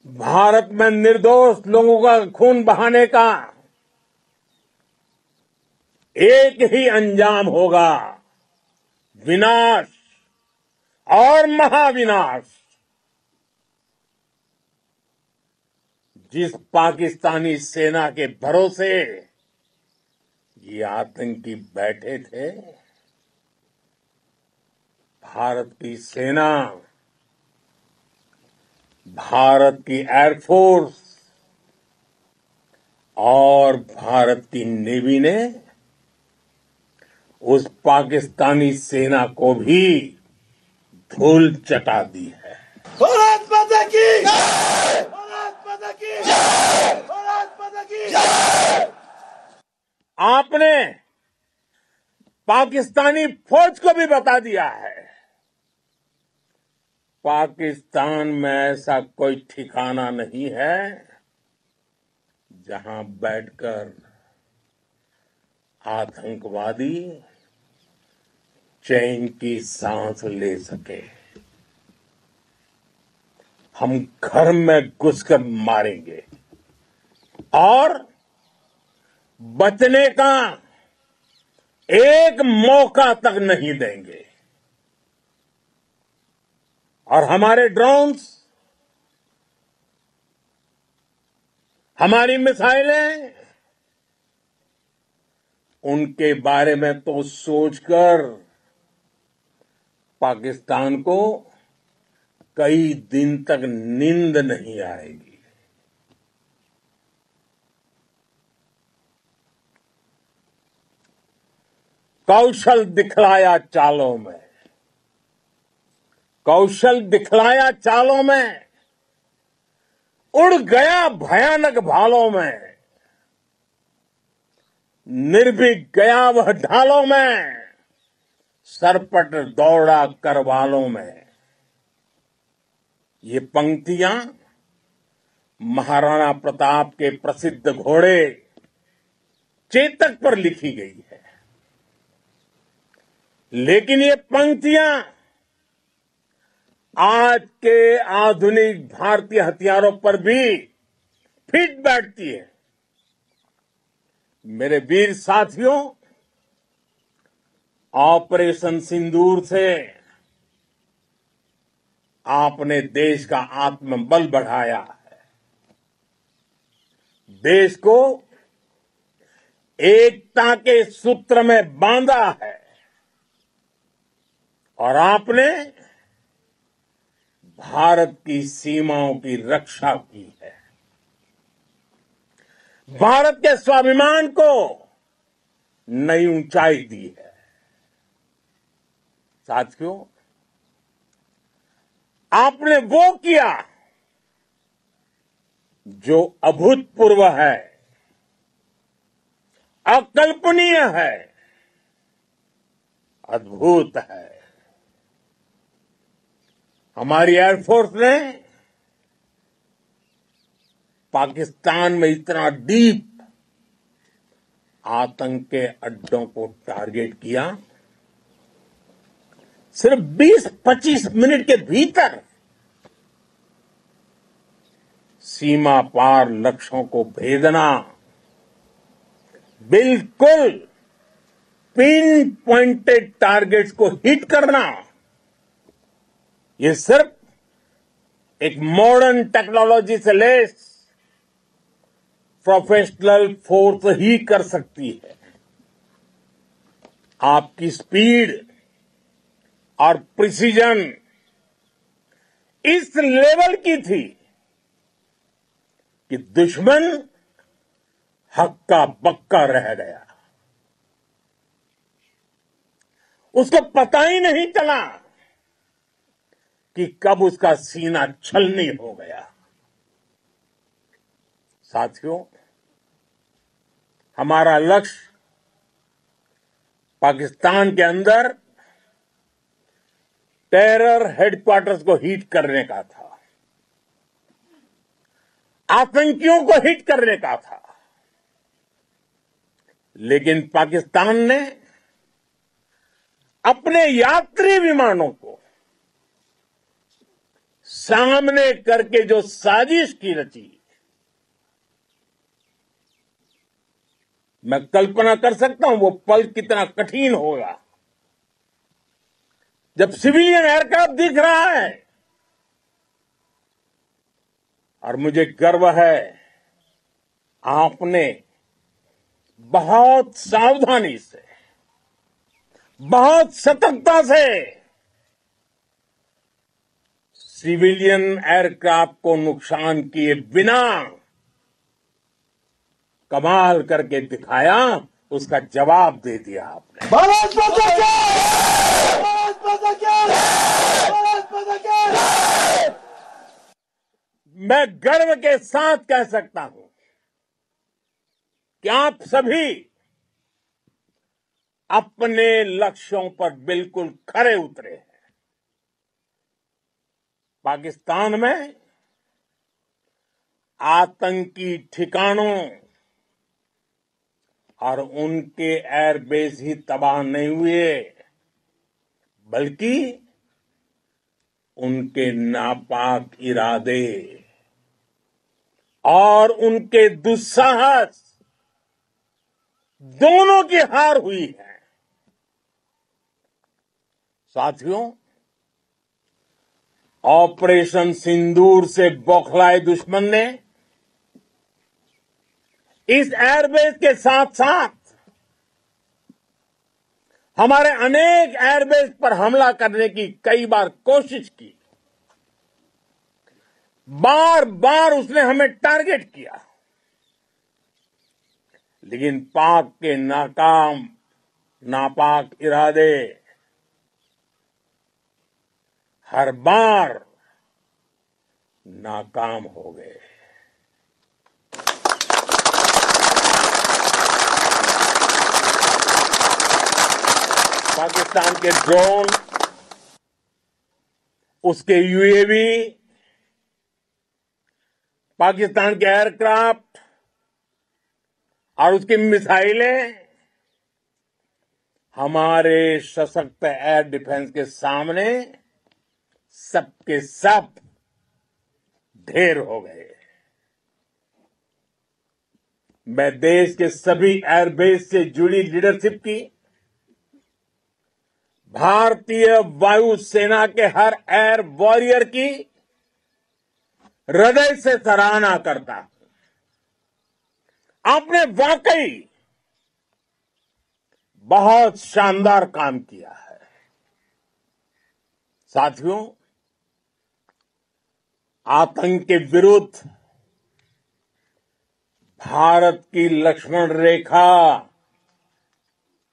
भारत में निर्दोष लोगों का खून बहाने का एक ही अंजाम होगा, विनाश और महाविनाश। जिस पाकिस्तानी सेना के भरोसे ये आतंकी बैठे थे, भारत की सेना, भारत की एयरफोर्स और भारत की नेवी ने उस पाकिस्तानी सेना को भी धूल चटा दी है। भारत माता की जय! भारत माता की जय! भारत माता की जय! आपने पाकिस्तानी फौज को भी बता दिया है, पाकिस्तान में ऐसा कोई ठिकाना नहीं है जहां बैठकर आतंकवादी चैन की सांस ले सके। हम घर में घुसकर मारेंगे और बचने का एक मौका तक नहीं देंगे। और हमारे ड्रोन्स, हमारी मिसाइलें, उनके बारे में तो सोचकर पाकिस्तान को कई दिन तक नींद नहीं आएगी। कौशल दिखलाया चालों में, कौशल दिखलाया चालों में, उड़ गया भयानक भालों में, निर्भीक गया वह ढालों में, सरपट दौड़ा करवालों में। ये पंक्तियां महाराणा प्रताप के प्रसिद्ध घोड़े चेतक पर लिखी गई है, लेकिन ये पंक्तियां आज के आधुनिक भारतीय हथियारों पर भी फिट बैठती है। मेरे वीर साथियों, ऑपरेशन सिंदूर से आपने देश का आत्मबल बढ़ाया है, देश को एकता के सूत्र में बांधा है और आपने भारत की सीमाओं की रक्षा की है। भारत के स्वाभिमान को नई ऊंचाई दी है। साथियों, आपने वो किया जो अभूतपूर्व है, अकल्पनीय है, अद्भुत है। हमारी एयरफोर्स ने पाकिस्तान में इतना डीप आतंक के अड्डों को टारगेट किया, सिर्फ 20-25 मिनट के भीतर सीमा पार लक्ष्यों को भेदना, बिल्कुल पिन पॉइंटेड टारगेट्स को हिट करना, ये सिर्फ एक मॉडर्न टेक्नोलॉजी से लेस प्रोफेशनल फोर्स ही कर सकती है। आपकी स्पीड और प्रिसीजन इस लेवल की थी कि दुश्मन हक्का बक्का रह गया। उसको पता ही नहीं चला कि कब उसका सीना छलनी हो गया। साथियों, हमारा लक्ष्य पाकिस्तान के अंदर टेरर हेडक्वार्टर्स को हिट करने का था, आतंकियों को हिट करने का था, लेकिन पाकिस्तान ने अपने यात्री विमानों को सामने करके जो साजिश की रची, मैं कल्पना कर सकता हूं वो पल कितना कठिन होगा जब सिविलियन एयरक्राफ्ट दिख रहा है। और मुझे गर्व है, आपने बहुत सावधानी से, बहुत सतर्कता से सिविलियन एयरक्राफ्ट को नुकसान किए बिना कमाल करके दिखाया, उसका जवाब दे दिया आपने। भारत माता की भारत माता की भारत माता की। मैं गर्व के साथ कह सकता हूं कि आप सभी अपने लक्ष्यों पर बिल्कुल खरे उतरे हैं। पाकिस्तान में आतंकी ठिकानों और उनके एयरबेस ही तबाह नहीं हुए, बल्कि उनके नापाक इरादे और उनके दुस्साहस दोनों की हार हुई है। साथियों, ऑपरेशन सिंदूर से बौखलाए दुश्मन ने इस एयरबेस के साथ साथ हमारे अनेक एयरबेस पर हमला करने की कई बार कोशिश की। बार बार उसने हमें टारगेट किया, लेकिन पाक के नापाक इरादे हर बार नाकाम हो गए। पाकिस्तान के ड्रोन, उसके यूएवी, पाकिस्तान के एयरक्राफ्ट और उसकी मिसाइलें हमारे सशक्त एयर डिफेंस के सामने सबके सब ढेर हो गए। मैं देश के सभी एयरबेस से जुड़ी लीडरशिप की, भारतीय वायुसेना के हर एयर वॉरियर की हृदय से सराहना करता हूं। आपने वाकई बहुत शानदार काम किया है। साथियों, आतंक के विरुद्ध भारत की लक्ष्मण रेखा